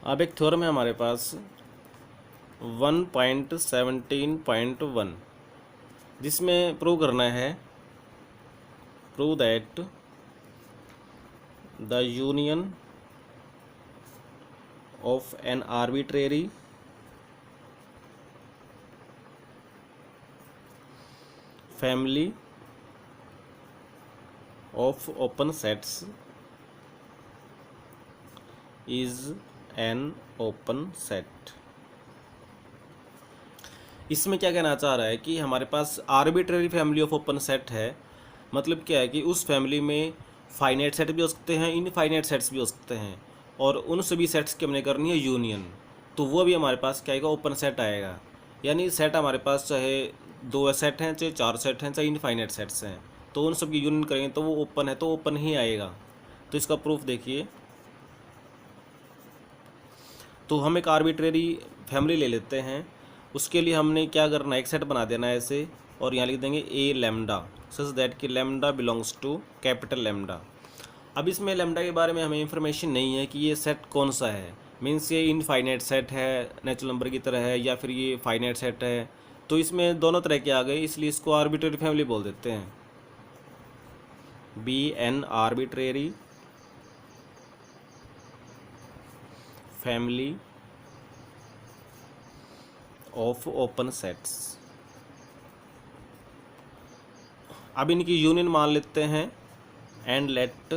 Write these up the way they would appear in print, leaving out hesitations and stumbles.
अब एक थ्योरम है हमारे पास 1.17.1 जिसमें प्रूव करना है prove that the union of an arbitrary family of open sets is an open set. इसमें क्या कहना चाह रहा है कि हमारे पास arbitrary family of open set है। मतलब क्या है कि उस फैमिली में फाइनाइट सेट भी हो सकते हैं, इनफाइनाइट सेट्स भी हो सकते हैं, और उन सभी सेट्स की हमने करनी है यूनियन, तो वो भी हमारे पास क्या आएगा, ओपन सेट आएगा। यानी सेट हमारे पास चाहे 2 सेट हैं, चाहे 4 सेट हैं, चाहे इनफाइनाइट सेट्स हैं, तो उन सब की यूनियन करेंगे तो वो ओपन है, तो ओपन ही आएगा। तो इसका प्रूफ देखिए। तो हम एक आर्बिट्रेरी फैमिली ले लेते हैं। उसके लिए हमने क्या करना है, एक सेट बना देना है ऐसे, और यहाँ लिख देंगे ए लैम्डा सच दैट कि lambda belongs to capital lambda. अब इसमें लैम्डा के बारे में हमें इंफॉर्मेशन नहीं है कि ये सेट कौन सा है, मीन्स ये इनफाइनाइट सेट है नेचुरल नंबर की तरह है, या फिर ये फाइनाइट सेट है। तो इसमें दोनों तरह के आ गए, इसलिए इसको आर्बिट्रेरी फैमिली बोल देते हैं। Be an arbitrary family of open sets. अब इनकी यूनियन मान लेते हैं, and let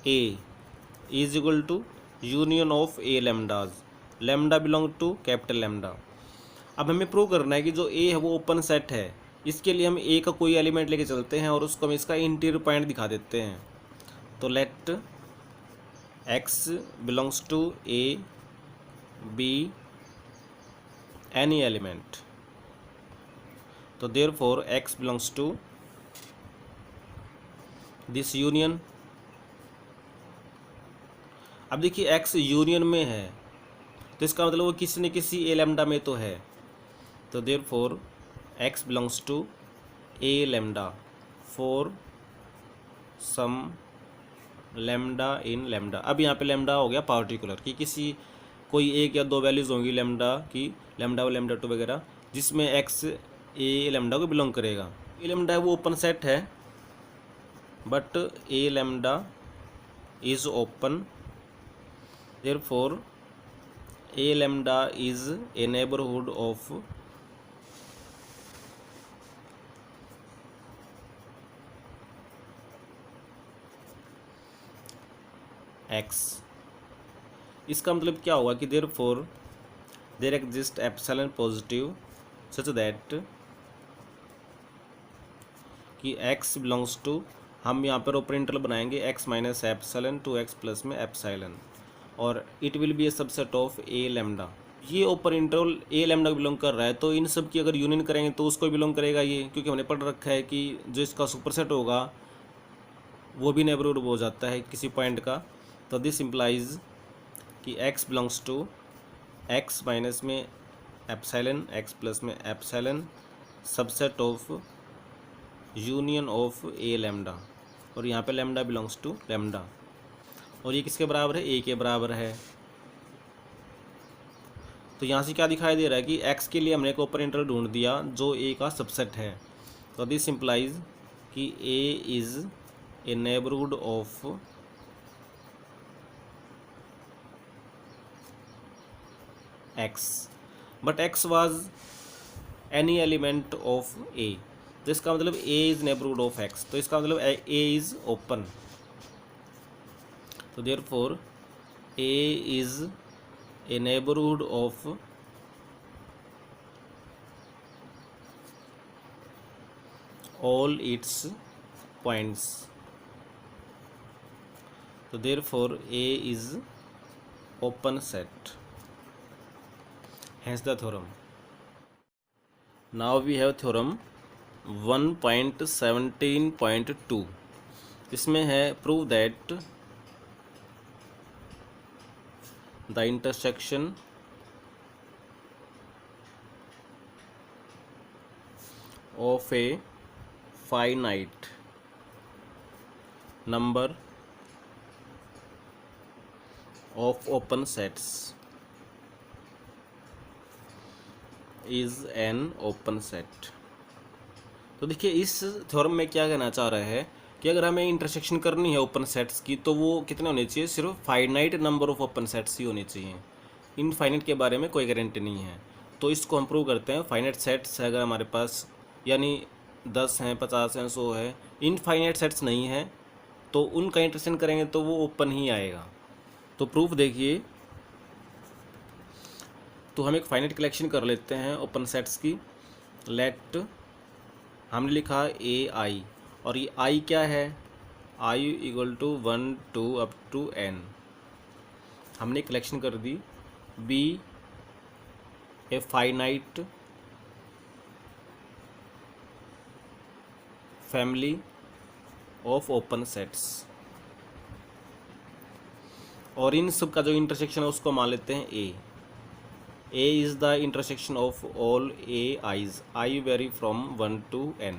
a is equal to union of a lambdas, lambda belong to capital lambda. अब हमें प्रूव करना है कि जो ए है वो ओपन सेट है। इसके लिए हम ए का कोई एलिमेंट लेके चलते हैं और उसको हम इसका इंटीरियर पॉइंट दिखा देते हैं। तो let x belongs to A B any element, तो therefore x belongs to this union। अब देखिए x यूनियन में है, तो इसका मतलब वो किसी न किसी ए लैम्डा में तो है, तो therefore x belongs to a lambda for some lambda in lambda। अब यहाँ पे लैम्डा हो गया पार्टिकुलर कि किसी कोई एक या दो वैल्यूज़ होंगी लैम्डा की, लैम्डा व लैम्डा 2 वगैरह, जिसमें एक्स ए लैम्डा को बिलोंग करेगा। ए लैम्डा है वो ओपन सेट है, but A lambda is open, therefore A lambda is a neighbourhood of x. इसका मतलब क्या होगा कि therefore there exist epsilon positive such that कि x बिलोंग्स टू, हम यहाँ पर ओपन इंटरवल बनाएंगे x minus epsilon to x plus में एप्सिलॉन, और it will be a subset of A lambda. ये ओपन इंटरवल ए लैम्डा बिलोंग कर रहा है, तो इन सब की अगर यूनियन करेंगे तो उसको बिलोंग करेगा ये, क्योंकि हमने पढ़ रखा है कि जो इसका सुपरसेट होगा वो भी नेबरहुड हो जाता है किसी पॉइंट का। तो दिस इम्प्लाइज कि x belongs to x minus में एप्सिलॉन x प्लस में epsilon subset of union of A lambda, और यहाँ पे लैम्डा बिलोंग्स टू लैम्डा, और ये किसके बराबर है, ए के बराबर है। तो यहाँ से क्या दिखाई दे रहा है कि x के लिए हमने एक ओपन इंटरवल ढूंढ दिया जो ए का सबसेट है। तो दिस इम्प्लाइज कि a is a neighbourhood of x, but x was any element of a। तो इसका मतलब a is neighbourhood of x, तो इसका मतलब a इज ओपन, तो therefore a is a neighbourhood of all its points, तो therefore a is open set, hence the theorem। Now we have theorem 1.17.2। इसमें है prove that the intersection of a finite number of open sets is an open set. तो देखिए इस theorem में क्या कहना चाह रहा है कि अगर हमें इंटरसेक्शन करनी है ओपन सेट्स की तो वो कितने होने चाहिए, सिर्फ finite number of open sets ही होने चाहिए। इनफाइनाइट के बारे में कोई गारंटी नहीं है। तो इसको हम प्रूव करते हैं। फाइनाइट सेट्स है अगर हमारे पास, यानी 10 हैं, 50 हैं, 100 है, इनफाइनाइट सेट्स नहीं है, तो उनका इंटरसेक्शन करेंगे तो वो ओपन ही आएगा। तो प्रूफ देखिए, तो हम एक फाइनाइट कलेक्शन कर लेते हैं ओपन सेट्स की। लेट हमने लिखा ए आई, और ये आई क्या है, i equal to 1 2 up to n. हमने कलेक्शन कर दी। Be a finite family of open sets, और इन सब का जो इंटरसेक्शन है उसको मान लेते हैं a. A is the intersection of all a i's, i vary from 1 to n।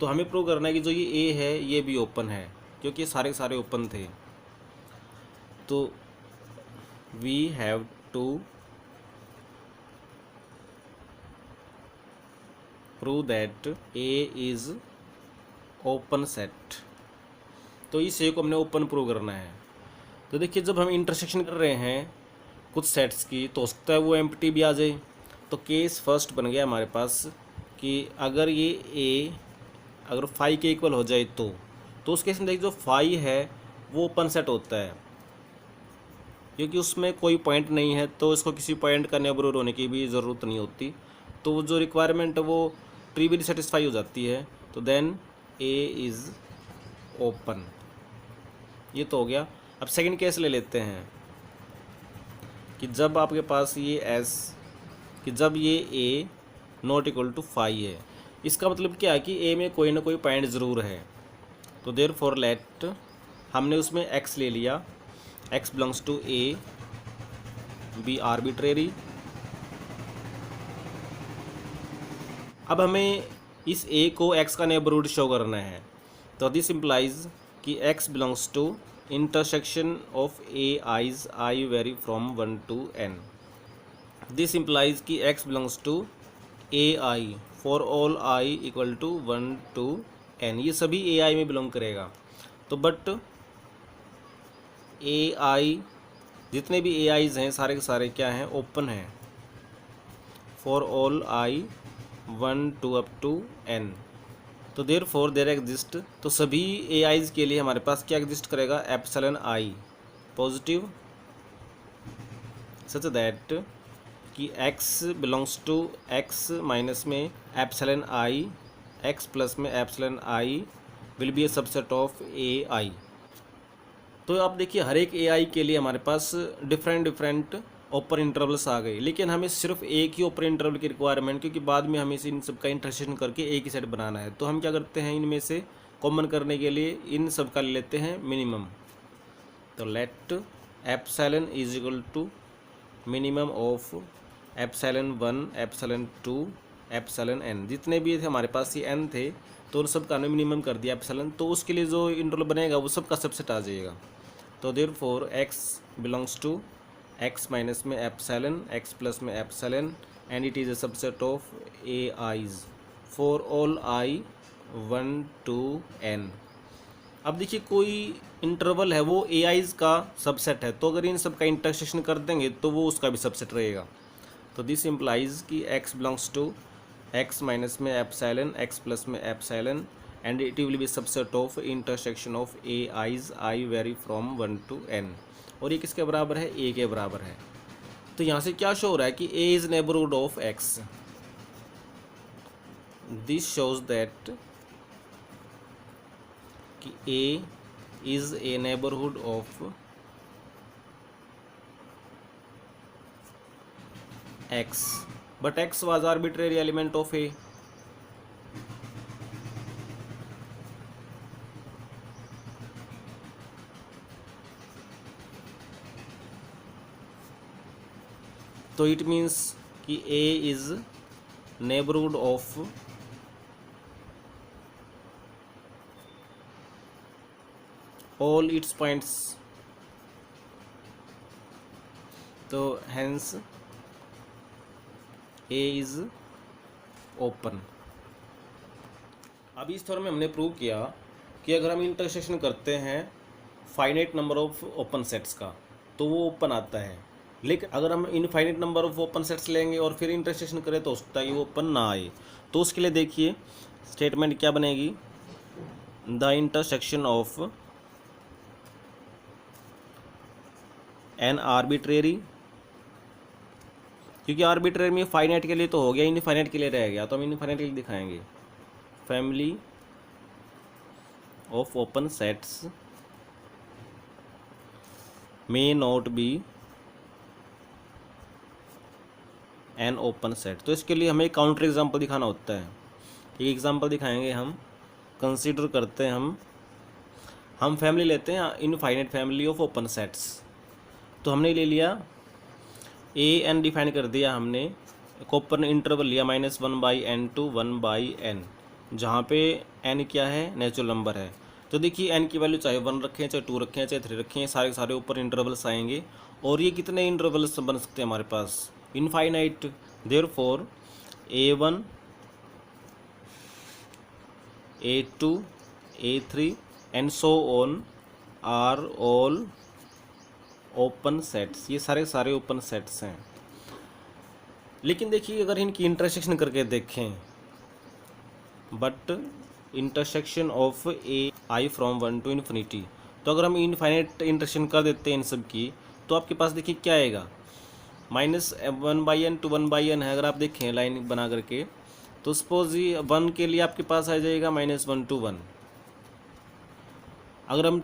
तो हमें प्रूव करना है कि जो ये ए है ये भी ओपन है, क्योंकि सारे सारे ओपन थे। तो we have to prove that A is open set. तो इस ए को हमने ओपन प्रूव करना है। तो देखिए जब हम इंटरसेक्शन कर रहे हैं कुछ सेट्स की, तो हो सकता है वो एम्प्टी भी आ जाए। तो केस फर्स्ट बन गया हमारे पास कि अगर ये ए अगर फाई के इक्वल हो जाए तो उस केस में देखिए जो फाई है वो ओपन सेट होता है, क्योंकि उसमें कोई पॉइंट नहीं है, तो इसको किसी पॉइंट का नेबरहुड होने की भी ज़रूरत नहीं होती। तो वो जो रिक्वायरमेंट है वो ट्रिवियली सेटिस्फाई हो जाती है। तो देन ए इज़ ओपन। ये तो हो गया। अब सेकंड केस ले लेते हैं कि जब आपके पास ये एस, कि जब ये ए नॉट इक्वल टू फाई है। इसका मतलब क्या है कि ए में कोई ना कोई पॉइंट ज़रूर है। तो देयर फॉर लेट हमने उसमें एक्स ले लिया, x belongs to A B arbitrary. अब हमें इस ए को एक्स का नेबरहुड शो करना है। तो दिस इम्प्लाइज कि x belongs to intersection of A i's i vary from 1 to n। This implies कि x belongs to A i for all i equal to 1 to n। ये सभी ए आई में belong करेगा। तो बट ए आई, जितने भी ए आईज हैं सारे के सारे क्या हैं, ओपन हैं for all i 1 to up to n। तो देयर फॉर देयर एग्जिस्ट, तो सभी ए आईज के लिए हमारे पास क्या एग्जिस्ट करेगा, epsilon i positive, such that कि x belongs to x minus में एप्सिलॉन आई, x प्लस में epsilon i will be a subset of a i. तो आप देखिए हर एक ए आई के लिए हमारे पास डिफरेंट डिफरेंट ओपर इंटरवल्स आ गए, लेकिन हमें सिर्फ एक ही ओपर इंटरवल की रिक्वायरमेंट, क्योंकि बाद में हमें इन सब का इंटरसेक्शन करके एक ही सेट बनाना है। तो हम क्या करते हैं, इनमें से कॉमन करने के लिए इन सब का ले लेते हैं मिनिमम। तो let epsilon is equal to minimum of epsilon 1 epsilon 2 epsilon n। जितने भी थे हमारे पास ये n थे, तो उन सब का हमने मिनिमम कर दिया एप्सिलॉन। तो उसके लिए जो इंटरवल बनेगा वो सब का सबसेट आ जाएगा। तो therefore x belongs to x minus में एप्सिलॉन, x प्लस में epsilon, and it is a subset of A i's for all i 1 to n। अब देखिए कोई इंटरवल है वो ए आईज का सबसेट है, तो अगर इन सब का इंटरसेक्शन कर देंगे तो वो उसका भी सबसेट रहेगा। तो दिस इम्प्लाइज कि x belongs to x minus में एप्सिलॉन, x प्लस में epsilon, and it will be subset of intersection of A i's i vary from 1 to n। और ये किसके बराबर है, a के बराबर है। तो यहाँ से क्या शो हो रहा है कि a is neighbourhood of x। This shows that कि a is a neighbourhood of x, but x was arbitrary element of a। तो इट मीन्स कि a is neighbourhood of all its points. तो hence a is open. अभी इस theorem में हमने prove किया कि अगर हम इंटरसेक्शन करते हैं finite number of open sets का तो वो ओपन आता है, लेकिन अगर हम infinite number of open sets लेंगे और फिर इंटरसेक्शन करें तो हो सकता है कि वो ओपन ना आए। तो उसके लिए देखिए स्टेटमेंट क्या बनेगी, the intersection of an arbitrary, क्योंकि आर्बिट्रेरी में फाइनाइट के लिए तो हो गया, इनफाइनाइट के लिए रह गया, तो हम इनफाइनाइट के लिए दिखाएंगे। Family of open sets may not be N open set. तो इसके लिए हमें काउंटर एग्जांपल दिखाना होता है। एक एग्जांपल दिखाएंगे हम, कंसीडर करते हैं हम फैमिली लेते हैं infinite family of open sets. तो हमने ले लिया ए एन डिफाइन कर दिया हमने, एक ओपन इंटरवल लिया -1/n to 1/n, जहाँ पे n क्या है, नेचुरल नंबर है। तो देखिए n की वैल्यू चाहे 1 रखें, चाहे 2 रखें, चाहे 3 रखें, सारे सारे ऊपर इंटरवल्स आएंगे। और ये कितने इंटरवल्स बन सकते हैं हमारे पास, infinite. Therefore A1 A2 A3 and so on are all open sets, ये सारे सारे ओपन सेट्स हैं। लेकिन देखिए अगर इनकी इंटरसेक्शन करके देखें, but intersection of a I from 1 to infinity, तो अगर हम इनफाइनाइट इंटरसेक्शन कर देते हैं इन सब की, तो आपके पास देखिए क्या आएगा, -1/n to 1/n है। अगर आप देखें लाइन बना करके, तो सपोज 1 के लिए आपके पास आ जाएगा -1 to 1। अगर हम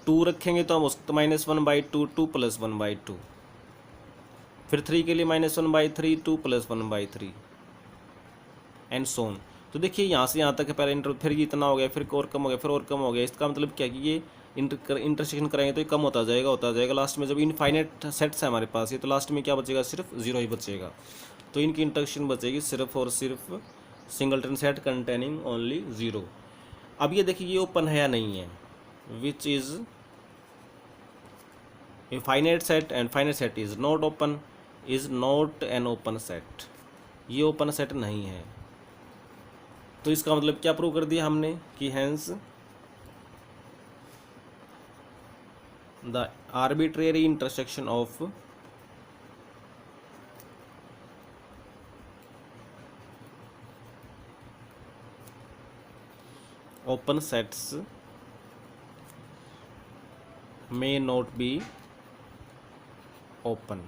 2 रखेंगे तो हम उसको -1/2 2 + 1/2, फिर 3 के लिए -1/3 2 + 1/3 एंड सोन। तो देखिए यहाँ से यहाँ तक है पहले इंटर, फिर ये इतना हो गया, फिर और कम हो गया, फिर और कम हो गया। इसका मतलब क्या कि ये इंटरसेक्शन करेंगे तो ये कम होता जाएगा। लास्ट में जब इनफाइनाइट सेट्स है हमारे पास ये, तो लास्ट में क्या बचेगा, सिर्फ 0 ही बचेगा। तो इनकी इंटरसेक्शन बचेगी सिर्फ और सिर्फ सिंगलटन सेट कंटेनिंग ओनली 0। अब ये देखिए ये ओपन है या नहीं है, which is a finite set and finite set is not open, is not an open set, ये ओपन सेट नहीं है। तो इसका मतलब क्या प्रूव कर दिया हमने कि hence the arbitrary intersection of open sets may not be open।